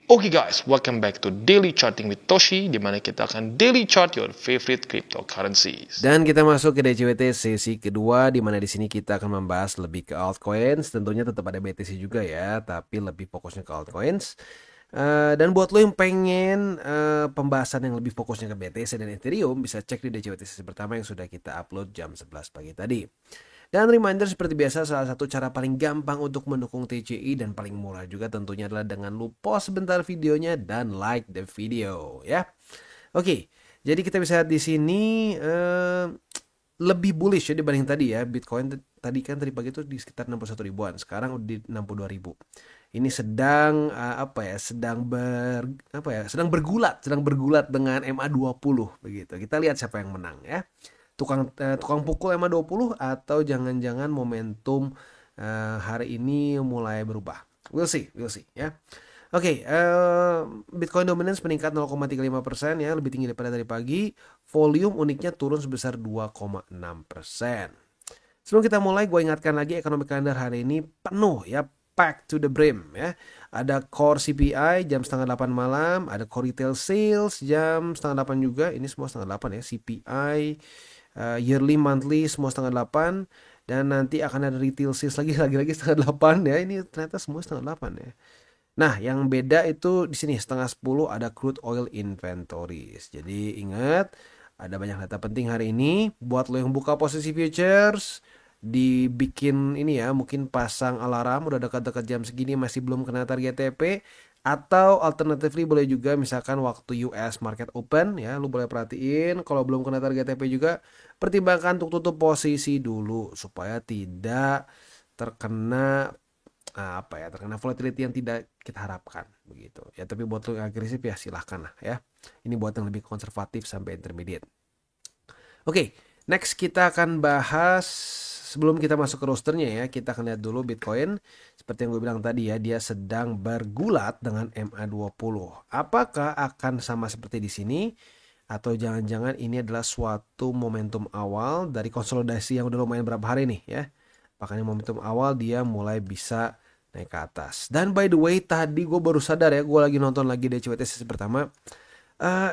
Oke guys, welcome back to Daily Charting with Toshi, di mana kita akan daily chart your favorite cryptocurrencies. Dan kita masuk ke DCWT sesi kedua, di mana di sini kita akan membahas lebih ke altcoins. Tentunya tetap ada BTC juga ya, tapi lebih fokusnya ke altcoins. Dan buat lo yang pengen pembahasan yang lebih fokusnya ke BTC dan Ethereum, bisa cek di DCWT sesi pertama yang sudah kita upload jam 11 pagi tadi. Dan reminder seperti biasa, salah satu cara paling gampang untuk mendukung TCI dan paling murah juga tentunya adalah dengan lu pause sebentar videonya dan like the video ya. Oke, jadi kita bisa lihat di sini lebih bullish ya dibanding tadi ya. Bitcoin tadi pagi itu di sekitar 61 ribuan, sekarang udah di 62 ribu. Ini sedang sedang bergulat dengan MA20 begitu. Kita lihat siapa yang menang ya. Tukang pukul MA20 atau jangan-jangan momentum hari ini mulai berubah. We'll see ya. Oke, Bitcoin dominance meningkat 0,35% ya, lebih tinggi daripada dari pagi. Volume uniknya turun sebesar 2,6%. Sebelum kita mulai, gue ingatkan lagi ekonomi kalender hari ini penuh ya, packed to the brim ya. Ada core CPI jam setengah 8 malam, ada core retail sales jam setengah 8 juga. Ini semua setengah 8 ya, CPI, yearly, monthly semua setengah 8. Dan nanti akan ada retail sales lagi setengah 8 ya. Ini ternyata semua setengah 8 ya. Nah, yang beda itu di sini setengah 10 ada crude oil inventories. Jadi ingat, ada banyak data penting hari ini. Buat lo yang buka posisi futures, dibikin ini ya, mungkin pasang alarm udah dekat-dekat jam segini masih belum kena target TP. Atau alternatively boleh juga misalkan waktu US market open ya, lu boleh perhatiin kalau belum kena target TP juga pertimbangkan untuk tutup posisi dulu supaya tidak terkena terkena volatility yang tidak kita harapkan begitu ya. Tapi buat lo yang agresif ya silahkan lah ya, ini buat yang lebih konservatif sampai intermediate. Oke, next kita akan bahas, sebelum kita masuk ke rosternya ya, kita akan lihat dulu Bitcoin. Seperti yang gue bilang tadi ya, dia sedang bergulat dengan MA20. Apakah akan sama seperti di sini? Atau jangan-jangan ini adalah suatu momentum awal dari konsolidasi yang udah lumayan berapa hari nih ya. Makanya momentum awal dia mulai bisa naik ke atas. Dan by the way, tadi gue baru sadar ya, gue lagi nonton lagi DCWT sesi pertama.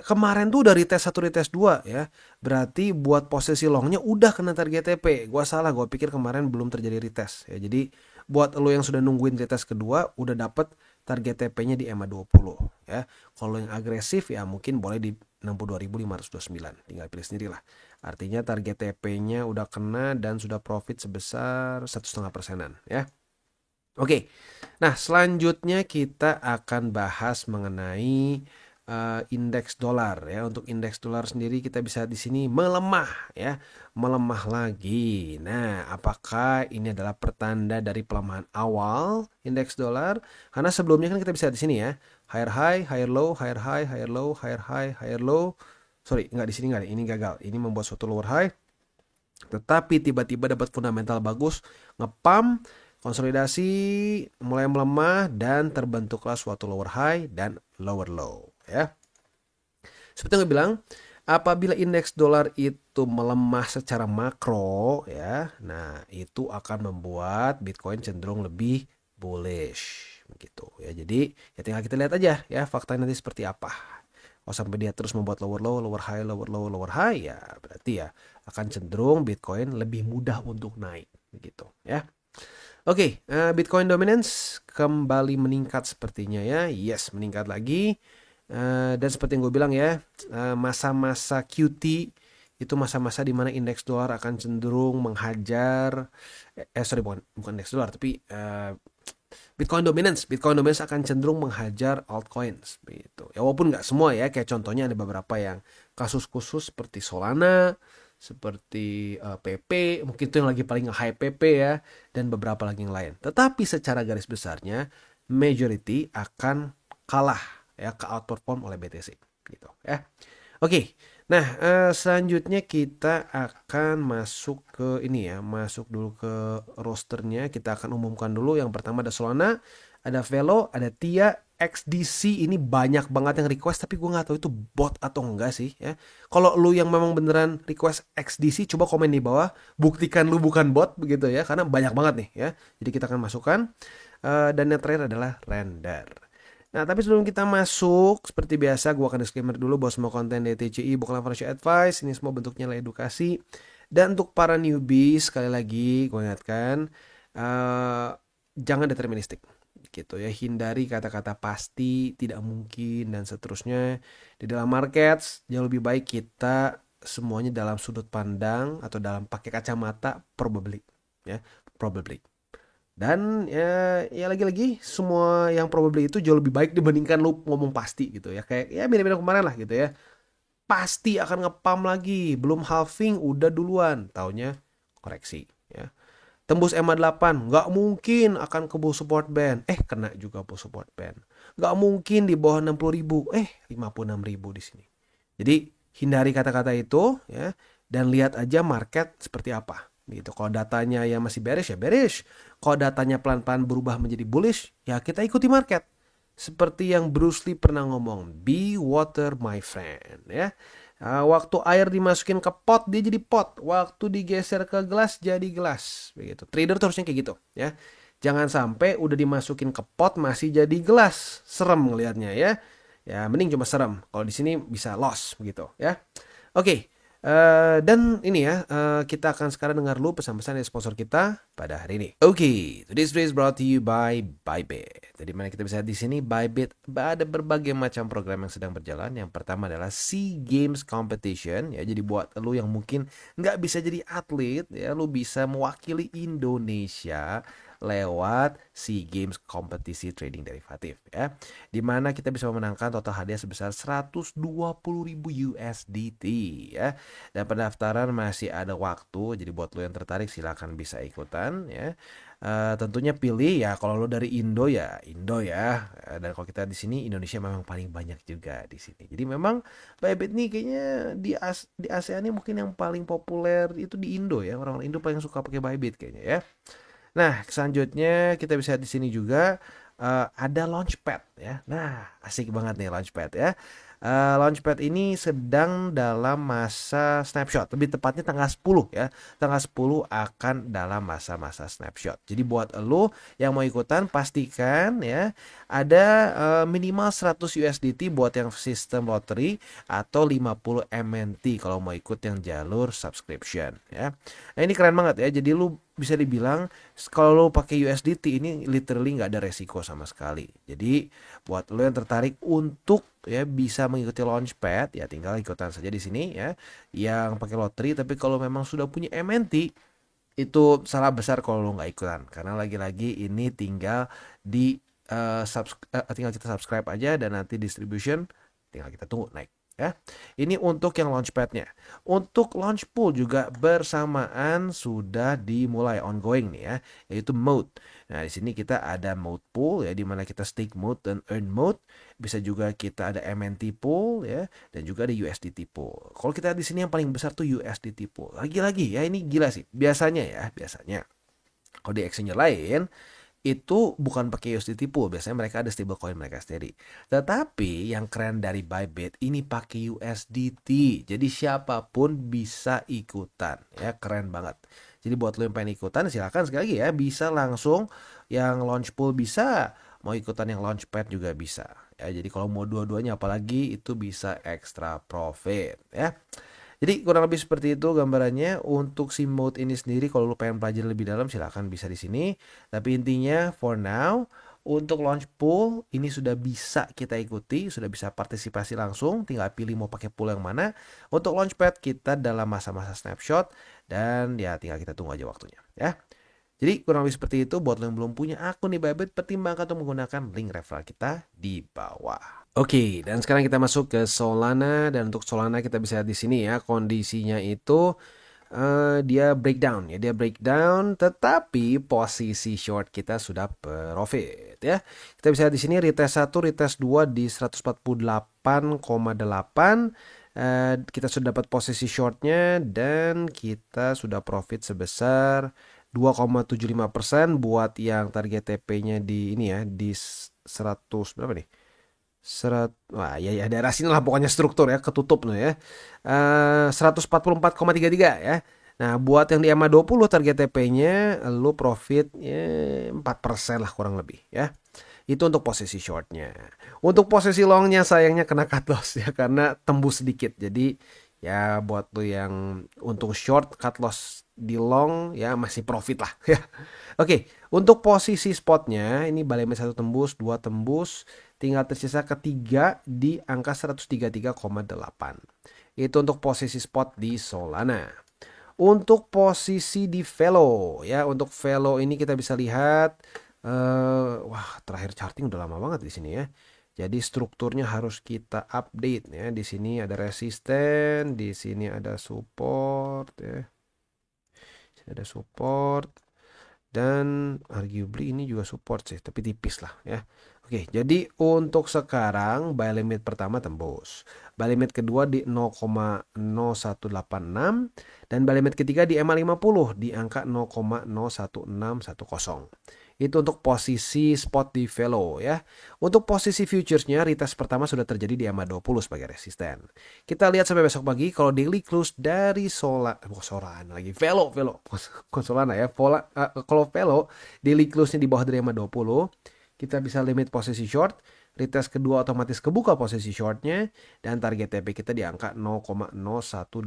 Kemarin tuh udah retest 1 retest 2 ya. Berarti buat posisi longnya udah kena target TP. Gue salah, gue pikir kemarin belum terjadi retest ya. Jadi buat lo yang sudah nungguin retest kedua udah dapet target TP-nya di MA20 ya. Kalau yang agresif ya mungkin boleh di 62.529. Tinggal pilih sendiri lah. Artinya target TP-nya udah kena dan sudah profit sebesar 1,5%-an ya. Oke. Nah, selanjutnya kita akan bahas mengenai indeks dolar ya. Untuk indeks dolar sendiri kita bisa di sini melemah ya, melemah lagi. Nah, apakah ini adalah pertanda dari pelemahan awal indeks dolar? Karena sebelumnya kan kita bisa di sini ya, higher high, higher low, higher high, higher low, higher high, higher low. Sorry, nggak di sini nggak, ini gagal. Ini membuat suatu lower high. Tetapi tiba-tiba dapat fundamental bagus, ngepump, konsolidasi, mulai melemah dan terbentuklah suatu lower high dan lower low ya. Seperti yang gue bilang, apabila indeks dolar itu melemah secara makro ya, nah itu akan membuat Bitcoin cenderung lebih bullish begitu ya. Jadi ya tinggal kita lihat aja ya faktanya nanti seperti apa. Kalau sampai dia terus membuat lower low, lower high, lower low, lower high ya berarti ya akan cenderung Bitcoin lebih mudah untuk naik begitu ya. Oke, Bitcoin dominance kembali meningkat sepertinya ya. Yes, meningkat lagi. Dan seperti yang gue bilang ya, masa-masa QT itu masa-masa di mana indeks dolar akan cenderung menghajar. Bukan indeks dolar, tapi Bitcoin dominance akan cenderung menghajar altcoins begitu. Ya walaupun nggak semua ya, kayak contohnya ada beberapa yang kasus khusus seperti Solana, seperti PP, mungkin itu yang lagi paling high PP ya, dan beberapa lagi yang lain. Tetapi secara garis besarnya majority akan kalah ya, ke outperform oleh BTC gitu ya. Oke. Nah, selanjutnya kita akan masuk ke ini ya, masuk dulu ke rosternya. Kita akan umumkan dulu. Yang pertama ada Solana, ada Velo, ada Tia, XDC. Ini banyak banget yang request, tapi gue nggak tahu itu bot atau enggak sih ya. Kalau lu yang memang beneran request XDC, coba komen di bawah, buktikan lu bukan bot begitu ya, karena banyak banget nih ya. Jadi kita akan masukkan. Dan yang terakhir adalah Render. Nah, tapi sebelum kita masuk, seperti biasa, gue akan disclaimer dulu bahwa semua konten DTCI bukanlah financial advice. Ini semua bentuknya adalah edukasi. Dan untuk para newbie, sekali lagi gue ingatkan, jangan deterministik. Gitu ya, hindari kata-kata pasti, tidak mungkin, dan seterusnya. Di dalam market, jauh lebih baik kita semuanya dalam sudut pandang atau dalam pakai kacamata probably. Ya, probably. Dan ya lagi-lagi semua yang probably itu jauh lebih baik dibandingkan lu ngomong pasti gitu ya. Kayak ya mirip-mirip kemarin lah gitu ya. Pasti akan ngepam lagi, belum halving udah duluan, taunya koreksi ya. Tembus EMA 8, nggak mungkin akan ke bawah support band. Kena juga bawah support band. Nggak mungkin di bawah 60.000. 56.000 di sini. Jadi hindari kata-kata itu ya dan lihat aja market seperti apa. Gitu. Kalau datanya yang masih bearish ya bearish. Kalau datanya pelan-pelan berubah menjadi bullish, ya kita ikuti market. Seperti yang Bruce Lee pernah ngomong, be water my friend ya. Waktu air dimasukin ke pot dia jadi pot, waktu digeser ke gelas jadi gelas, begitu. Trader tuh harusnya kayak gitu ya. Jangan sampai udah dimasukin ke pot masih jadi gelas, serem ngelihatnya ya. Ya mending cuma serem. Kalau di sini bisa loss begitu ya. Oke. Dan ini ya, kita akan sekarang dengar dulu pesan-pesan dari sponsor kita pada hari ini. Oke, today's video is brought to you by Bybit. Jadi mana kita bisa lihat di sini Bybit ada berbagai macam program yang sedang berjalan. Yang pertama adalah SEA Games Competition ya. Jadi buat lu yang mungkin nggak bisa jadi atlet ya, lu bisa mewakili Indonesia lewat SEA Games kompetisi trading derivatif ya. Di mana kita bisa memenangkan total hadiah sebesar 120.000 USDT ya. Dan pendaftaran masih ada waktu. Jadi buat lo yang tertarik silakan bisa ikutan ya. Tentunya pilih ya kalau lo dari Indo ya Indo ya. Dan kalau kita di sini Indonesia memang paling banyak juga di sini. Jadi memang Bybit nih kayaknya di ASEAN ini mungkin yang paling populer itu di Indo ya. Orang Indo paling suka pakai Bybit kayaknya ya. Nah, selanjutnya kita bisa di sini juga ada Launchpad ya. Nah, asik banget nih Launchpad ya. Launchpad ini sedang dalam masa snapshot, lebih tepatnya tanggal 10 ya. Tanggal 10 akan dalam masa-masa snapshot. Jadi buat lo yang mau ikutan pastikan ya ada minimal 100 USDT buat yang sistem lottery atau 50 MNT kalau mau ikut yang jalur subscription ya. Nah, ini keren banget ya. Jadi lu bisa dibilang kalau lo pakai USDT ini literally nggak ada resiko sama sekali. Jadi buat lo yang tertarik untuk ya bisa mengikuti Launchpad ya tinggal ikutan saja di sini ya. Yang pakai lotre tapi kalau memang sudah punya MNT itu salah besar kalau lo nggak ikutan karena lagi-lagi ini tinggal tinggal kita subscribe aja dan nanti distribution tinggal kita tunggu naik. Ya, ini untuk yang Launchpad-nya. Untuk launch pool juga bersamaan sudah dimulai ongoing nih ya, yaitu mode. Nah, di sini kita ada mode pool ya, di mana kita stake mode dan earn mode. Bisa juga kita ada MNT pool ya, dan juga ada USDT pool. Kalau kita di sini yang paling besar tuh USDT pool. Lagi-lagi ya, ini gila sih. Biasanya. Kalau di exchange lain itu bukan pakai USDT pool, biasanya mereka ada stablecoin mereka sendiri. Tetapi yang keren dari Bybit ini pakai USDT. Jadi siapapun bisa ikutan ya, keren banget. Jadi buat lo yang pengen ikutan silakan sekali lagi ya, bisa langsung yang launch pool bisa, mau ikutan yang launchpad juga bisa. Ya, jadi kalau mau dua-duanya apalagi itu bisa extra profit ya. Jadi kurang lebih seperti itu gambarannya. Untuk si mode ini sendiri kalau lu pengen pelajari lebih dalam silahkan bisa di sini. Tapi intinya for now untuk launch pool ini sudah bisa kita ikuti, sudah bisa partisipasi langsung, tinggal pilih mau pakai pool yang mana. Untuk launchpad kita dalam masa-masa snapshot dan ya tinggal kita tunggu aja waktunya ya. Jadi kurang lebih seperti itu. Buat lo yang belum punya akun di Bybit, pertimbangkan untuk menggunakan link referral kita di bawah. Oke, dan sekarang kita masuk ke Solana. Dan untuk Solana kita bisa lihat di sini ya, kondisinya itu dia breakdown ya, tetapi posisi short kita sudah profit ya. Kita bisa lihat di sini retest 1, retest 2 di 148,8. Kita sudah dapat posisi shortnya dan kita sudah profit sebesar 2,75% buat yang target TP-nya di ini ya, di 100 berapa nih? Wah ya daerah sini lah pokoknya struktur ya, ketutup nih ya. 144,33 ya. Nah, buat yang di EMA 20 target TP-nya lu profit ya 4% lah kurang lebih ya. Itu untuk posisi shortnya. Untuk posisi longnya sayangnya kena cut loss ya karena tembus sedikit. Jadi ya buat lo yang untung short cut loss di long ya masih profit lah ya. Oke, untuk posisi spotnya ini Bali Met 1 tembus, 2 tembus, tinggal tersisa ketiga di angka 133,8. Itu untuk posisi spot di Solana. Untuk posisi di Velo ya, untuk Velo ini kita bisa lihat wah, terakhir charting udah lama banget di sini ya. Jadi strukturnya harus kita update ya. Di sini ada resisten, di sini ada support ya. Di sini ada support dan arguably ini juga support sih, tapi tipis lah ya. Oke, jadi untuk sekarang buy limit pertama tembus. Buy limit kedua di 0,0186 dan buy limit ketiga di EMA 50 di angka 0,01610. Itu untuk posisi spot di Velo ya. Untuk posisi futuresnya retest pertama sudah terjadi di EMA 20 sebagai resisten. Kita lihat sampai besok pagi kalau daily close dari Solana lagi Velo Solana ya. Kalau Velo daily close-nya di bawah dari EMA 20, kita bisa limit posisi short. Retest kedua otomatis kebuka posisi shortnya dan target TP kita di angka 0,01860.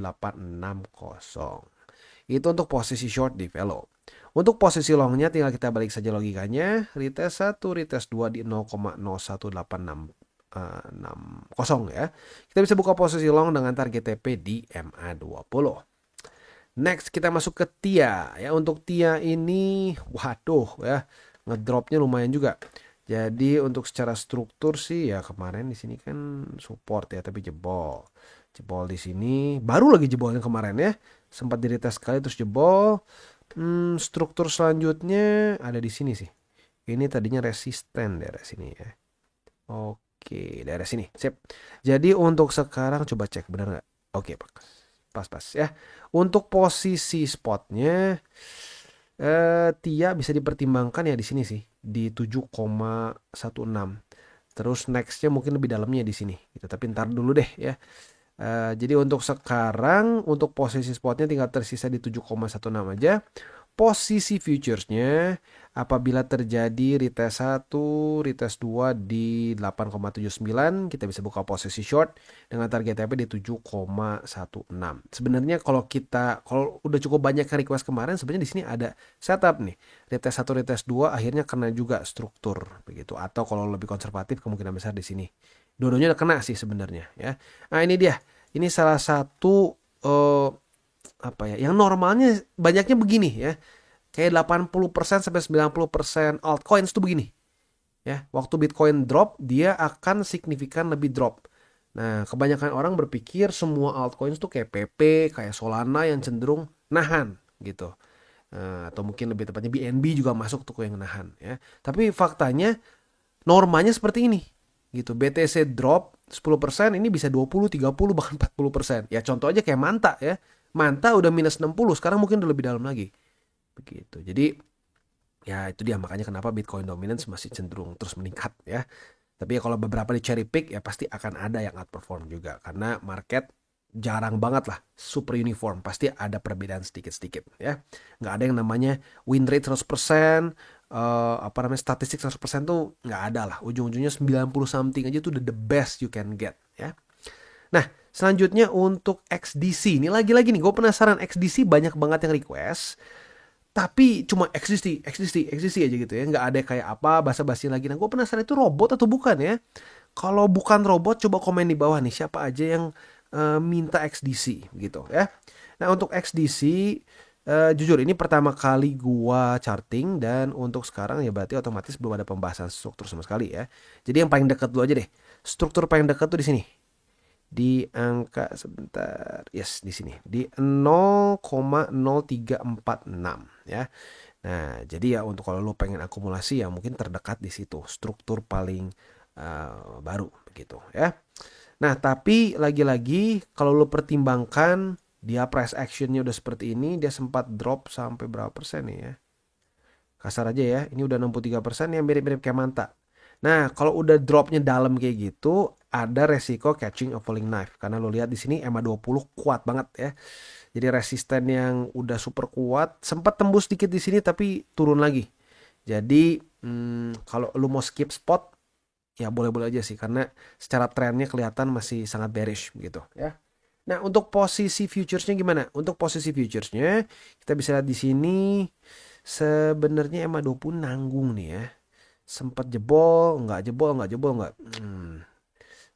Itu untuk posisi short di Velo. Untuk posisi longnya tinggal kita balik saja logikanya. Retest 1, retest 2 di 0,01860 ya. Kita bisa buka posisi long dengan target TP di MA20. Next kita masuk ke TIA ya. Untuk TIA ini waduh ya, ngedropnya lumayan juga. Jadi untuk secara struktur sih ya kemarin di sini kan support ya, tapi jebol. Jebol di sini, baru lagi jebolnya kemarin ya. Sempat di retest sekali terus jebol. Struktur selanjutnya ada di sini sih. Ini tadinya resisten daerah sini ya. Oke, daerah sini. Sip. Jadi untuk sekarang coba cek benar nggak? Oke, pas ya. Untuk posisi spotnya TIA bisa dipertimbangkan ya di sini sih, di 7,16. Terus nextnya mungkin lebih dalamnya di sini gitu. Tapi ntar dulu deh ya. Jadi untuk sekarang untuk posisi spotnya tinggal tersisa di 7,16 aja. Posisi futuresnya apabila terjadi retest 1, retest 2 di 8,79, kita bisa buka posisi short dengan target TP di 7,16. Sebenarnya kalau udah cukup banyak request kemarin, sebenarnya di sini ada setup nih. Retest 1, retest 2 akhirnya kena juga struktur begitu. Atau kalau lebih konservatif kemungkinan besar di sini. Dua-duanya udah kena sih sebenarnya ya. Nah, ini dia. Ini salah satu yang normalnya banyaknya begini ya. Kayak 80% sampai 90% altcoins tuh begini. Ya, waktu Bitcoin drop, dia akan signifikan lebih drop. Nah, kebanyakan orang berpikir semua altcoins tuh kayak PP, kayak Solana yang cenderung nahan gitu. Atau mungkin lebih tepatnya BNB juga masuk tuh yang nahan ya. Tapi faktanya normanya seperti ini gitu. BTC drop 10%, ini bisa 20, 30 bahkan 40%. Ya contoh aja kayak Manta ya. Manta udah minus 60, sekarang mungkin udah lebih dalam lagi. Begitu. Jadi ya itu dia makanya kenapa Bitcoin dominance masih cenderung terus meningkat ya. Tapi ya kalau beberapa di cherry pick ya pasti akan ada yang outperform juga karena market jarang banget lah super uniform, pasti ada perbedaan sedikit-sedikit ya. Nggak ada yang namanya win rate 100%, statistik 100% tuh nggak ada lah. Ujung-ujungnya 90 something aja tuh the best you can get ya. Nah, selanjutnya untuk XDC. Ini lagi-lagi nih, gue penasaran XDC banyak banget yang request. Tapi cuma XDC aja gitu ya. Nggak ada kayak apa, basa-basi lagi. Nah, gue penasaran itu robot atau bukan ya. Kalau bukan robot, coba komen di bawah nih. Siapa aja yang minta XDC gitu ya. Nah, untuk XDC, jujur ini pertama kali gue charting. Dan untuk sekarang ya berarti otomatis belum ada pembahasan struktur sama sekali ya. Jadi yang paling dekat dulu aja deh. Struktur paling dekat tuh di sini. Di angka sebentar, yes di sini di 0,0346 ya. Nah jadi ya untuk kalau lo pengen akumulasi ya mungkin terdekat di situ struktur paling baru begitu ya. Nah tapi lagi-lagi kalau lo pertimbangkan dia price actionnya udah seperti ini, dia sempat drop sampai berapa persen nih ya, kasar aja ya, ini udah 63% yang mirip-mirip kayak Manta. Nah, kalau udah dropnya dalam kayak gitu, ada resiko catching a falling knife. Karena lo lihat di sini EMA20 kuat banget ya. Jadi resisten yang udah super kuat, sempat tembus dikit di sini tapi turun lagi. Jadi Kalau lu mau skip spot, ya boleh-boleh aja sih, karena secara trennya kelihatan masih sangat bearish gitu ya. Nah, untuk posisi futuresnya gimana? Untuk posisi futuresnya kita bisa lihat di sini sebenarnya EMA 20 nanggung nih ya. Sempat jebol, nggak.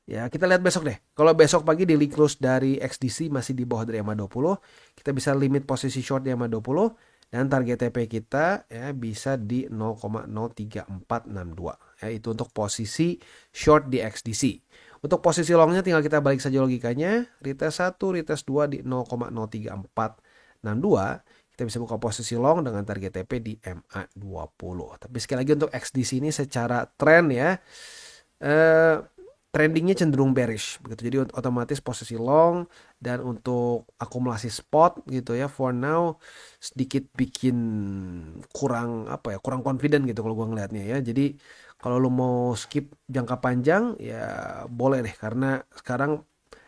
Ya, kita lihat besok deh. Kalau besok pagi daily close dari XDC masih di bawah dari EMA 20, kita bisa limit posisi short di EMA 20 dan target TP kita ya bisa di 0,03462. Ya, itu untuk posisi short di XDC. Untuk posisi longnya tinggal kita balik saja logikanya. Retest 1, retest 2 di 0,03462. Kita bisa buka posisi long dengan target TP di MA 20. Tapi sekali lagi untuk XDC ini secara tren ya, trendingnya cenderung bearish begitu, jadi otomatis posisi long dan untuk akumulasi spot gitu ya for now sedikit bikin kurang kurang confident gitu kalau gua ngelihatnya ya. Jadi kalau lu mau skip jangka panjang ya boleh deh, karena sekarang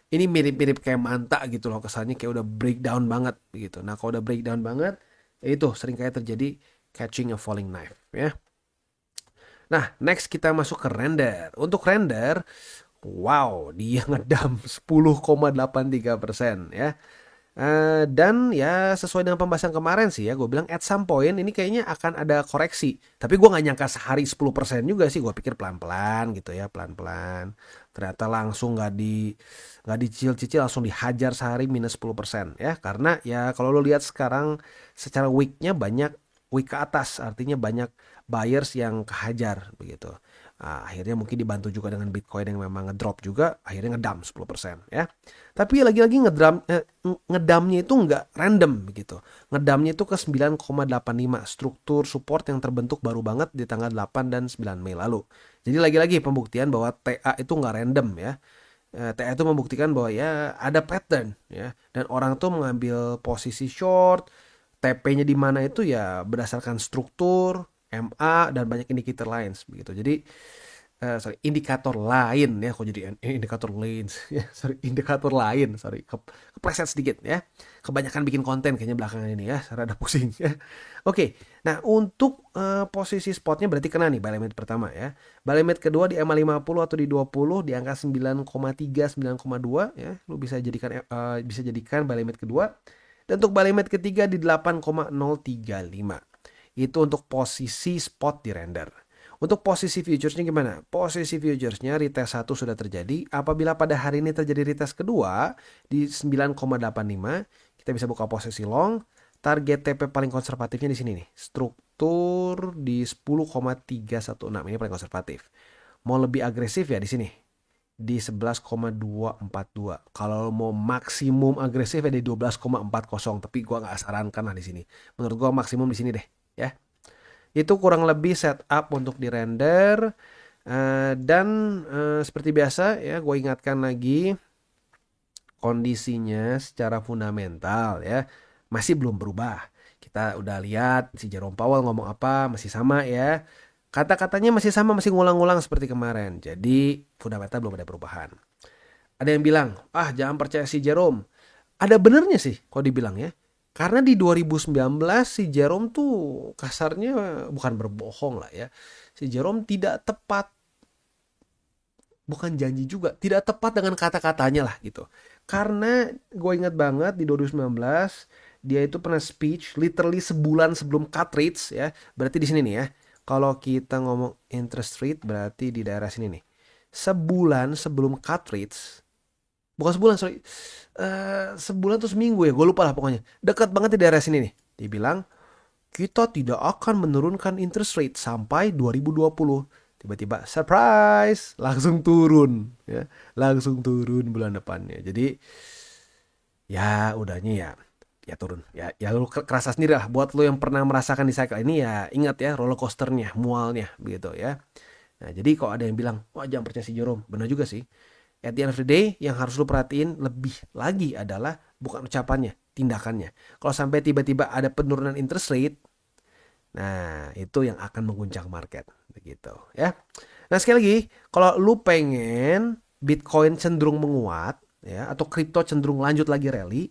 ini mirip-mirip kayak Manta gitu loh, kesannya kayak udah breakdown banget gitu. Nah kalau udah breakdown banget ya itu sering kayak terjadi catching a falling knife ya. Nah, next kita masuk ke render. Untuk render, wow, dia ngedam 10,83% ya. Dan ya sesuai dengan pembahasan kemarin sih ya, gue bilang at some point ini kayaknya akan ada koreksi. Tapi gue nggak nyangka sehari 10% juga sih. Gue pikir pelan-pelan gitu ya, pelan-pelan. Ternyata langsung nggak dicicil-cicil, langsung dihajar sehari minus 10% ya. Karena ya kalau lo lihat sekarang secara weeknya banyak week ke atas, artinya banyak buyers yang kehajar begitu. Akhirnya mungkin dibantu juga dengan Bitcoin yang memang ngedrop juga, akhirnya ngedam 10% ya. Tapi lagi-lagi ngedamnya itu nggak random begitu. Ngedamnya itu ke 9,85, struktur support yang terbentuk baru banget di tanggal 8 dan 9 Mei lalu. Jadi lagi-lagi pembuktian bahwa TA itu nggak random ya. TA itu membuktikan bahwa ya ada pattern ya, dan orang tuh mengambil posisi short, TP-nya di mana itu ya berdasarkan struktur, MA dan banyak indikator lain begitu. Jadi indikator lain ya, kok jadi indikator lain ya, indikator lain, kepleset sedikit ya, kebanyakan bikin konten kayaknya belakangan ini ya, rada pusing ya. Oke, nah untuk posisi spotnya berarti kena nih buy limit pertama ya, buy limit kedua di EMA 50 atau di 20 di angka 9,3 9,2 ya, lu bisa jadikan buy limit kedua. Dan untuk buy limit ketiga di 8,035. Itu untuk posisi spot di render. Untuk posisi futuresnya gimana? Posisi futuresnya retest 1 sudah terjadi. Apabila pada hari ini terjadi retest kedua di 9,85, kita bisa buka posisi long. Target TP paling konservatifnya di sini nih. Struktur di 10,316. Ini paling konservatif. Mau lebih agresif ya di sini, di 11,242. Kalau mau maksimum agresif ya di 12,40, tapi gua nggak sarankan lah di sini. Menurut gua maksimum di sini deh ya. Itu kurang lebih setup untuk di render. Dan seperti biasa ya, gue ingatkan lagi kondisinya secara fundamental ya masih belum berubah. Kita udah lihat si Jerome Powell ngomong apa masih sama ya. Kata-katanya masih sama, masih ngulang-ngulang seperti kemarin. Jadi fundamental belum ada perubahan. Ada yang bilang, jangan percaya si Jerome. Ada benernya sih kalau dibilang ya. Karena di 2019 si Jerome tuh kasarnya bukan berbohong lah ya. Si Jerome tidak tepat, bukan janji juga, tidak tepat dengan kata-katanya lah gitu. Karena gue ingat banget di 2019 dia itu pernah speech literally sebulan sebelum cut rates ya. Berarti di sini nih ya. Kalau kita ngomong interest rate berarti di daerah sini nih. Sebulan sebelum cut rates. Bukan sebulan, sorry. Sebulan atau seminggu ya, gue lupa lah pokoknya. Dekat banget di daerah sini nih. Dia bilang, kita tidak akan menurunkan interest rate sampai 2020. Tiba-tiba, surprise! Langsung turun. Ya. Langsung turun bulan depannya. Jadi, ya udahnya ya turun ya lu kerasa sendiri lah. Buat lu yang pernah merasakan di cycle ini ya ingat ya roller coasternya, mualnya begitu ya. Nah jadi kalau ada yang bilang jangan percaya si Jerome, benar juga sih. At the end of the day yang harus lu perhatiin lebih lagi adalah bukan ucapannya, tindakannya. Kalau sampai tiba-tiba ada penurunan interest rate, nah itu yang akan mengguncang market begitu ya. Nah sekali lagi kalau lu pengen Bitcoin cenderung menguat ya, atau kripto cenderung lanjut lagi rally,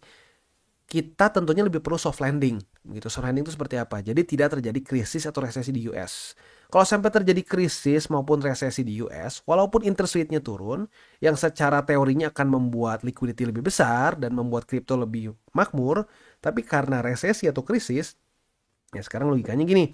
kita tentunya lebih perlu soft landing gitu. Soft landing itu seperti apa? Jadi tidak terjadi krisis atau resesi di US. Kalau sampai terjadi krisis maupun resesi di US, walaupun interest rate-nya turun, yang secara teorinya akan membuat liquidity lebih besar dan membuat kripto lebih makmur, tapi karena resesi atau krisis, ya sekarang logikanya gini,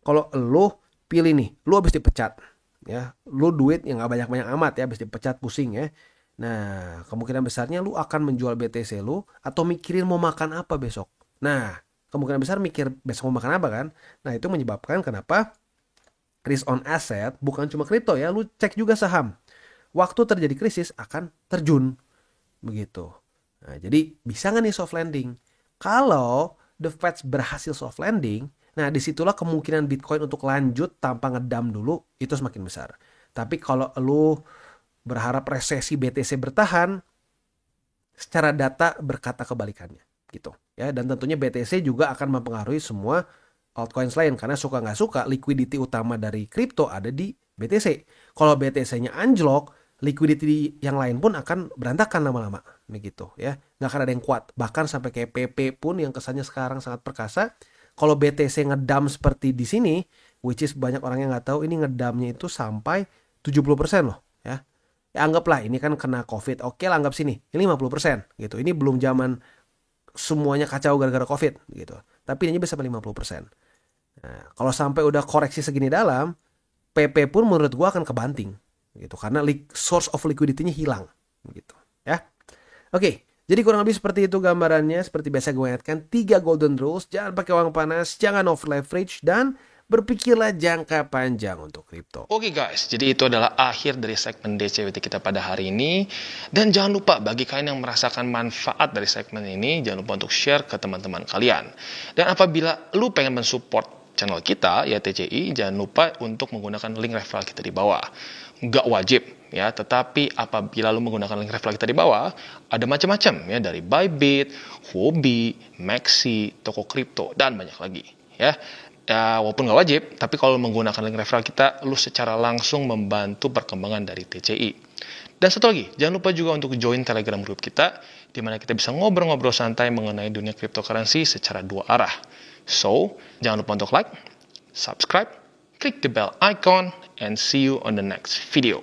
kalau lu pilih nih, lu habis dipecat, ya, lu duit yang nggak banyak-banyak amat ya, habis dipecat pusing ya. Nah, kemungkinan besarnya lu akan menjual BTC lu atau mikirin mau makan apa besok. Nah, kemungkinan besar mikir besok mau makan apa kan. Nah, itu menyebabkan kenapa risk on asset bukan cuma kripto ya, lu cek juga saham. Waktu terjadi krisis akan terjun begitu. Nah, jadi bisa nggak nih soft landing? Kalau the Fed berhasil soft landing, nah disitulah kemungkinan Bitcoin untuk lanjut tanpa ngedam dulu itu semakin besar. Tapi kalau lu berharap resesi BTC bertahan, secara data berkata kebalikannya gitu ya. Dan tentunya BTC juga akan mempengaruhi semua altcoins lain karena suka nggak suka liquidity utama dari kripto ada di BTC. Kalau BTC-nya anjlok, liquidity yang lain pun akan berantakan lama-lama begitu ya. Nggak akan ada yang kuat. Bahkan sampai kayak PP pun yang kesannya sekarang sangat perkasa, kalau BTC ngedam seperti di sini, which is banyak orang yang nggak tahu, ini ngedamnya itu sampai 70% loh ya. Ya anggaplah ini kan kena COVID. Oke lah anggap sini. Ini 50% gitu. Ini belum zaman semuanya kacau gara-gara COVID gitu. Tapi ini bisa sampai 50%. Nah, kalau sampai udah koreksi segini dalam, PP pun menurut gua akan kebanting gitu karena source of liquidity-nya hilang gitu ya. Oke, jadi kurang lebih seperti itu gambarannya. Seperti biasa gue ingatkan 3 golden rules, jangan pakai uang panas, jangan over leverage, dan berpikirlah jangka panjang untuk kripto. Oke guys, jadi itu adalah akhir dari segmen DCWT kita pada hari ini. Dan jangan lupa bagi kalian yang merasakan manfaat dari segmen ini, jangan lupa untuk share ke teman-teman kalian. Dan apabila lu pengen mensupport channel kita, ya TCI, jangan lupa untuk menggunakan link referral kita di bawah. Nggak wajib ya, tetapi apabila lu menggunakan link referral kita di bawah, ada macam-macam ya, dari Bybit, Huobi, Maxi, toko kripto, dan banyak lagi ya. Ya, walaupun nggak wajib, tapi kalau menggunakan link referral kita, lu secara langsung membantu perkembangan dari TCI. Dan satu lagi, jangan lupa juga untuk join Telegram group kita, di mana kita bisa ngobrol-ngobrol santai mengenai dunia cryptocurrency secara 2 arah. So, jangan lupa untuk like, subscribe, click the bell icon, and see you on the next video.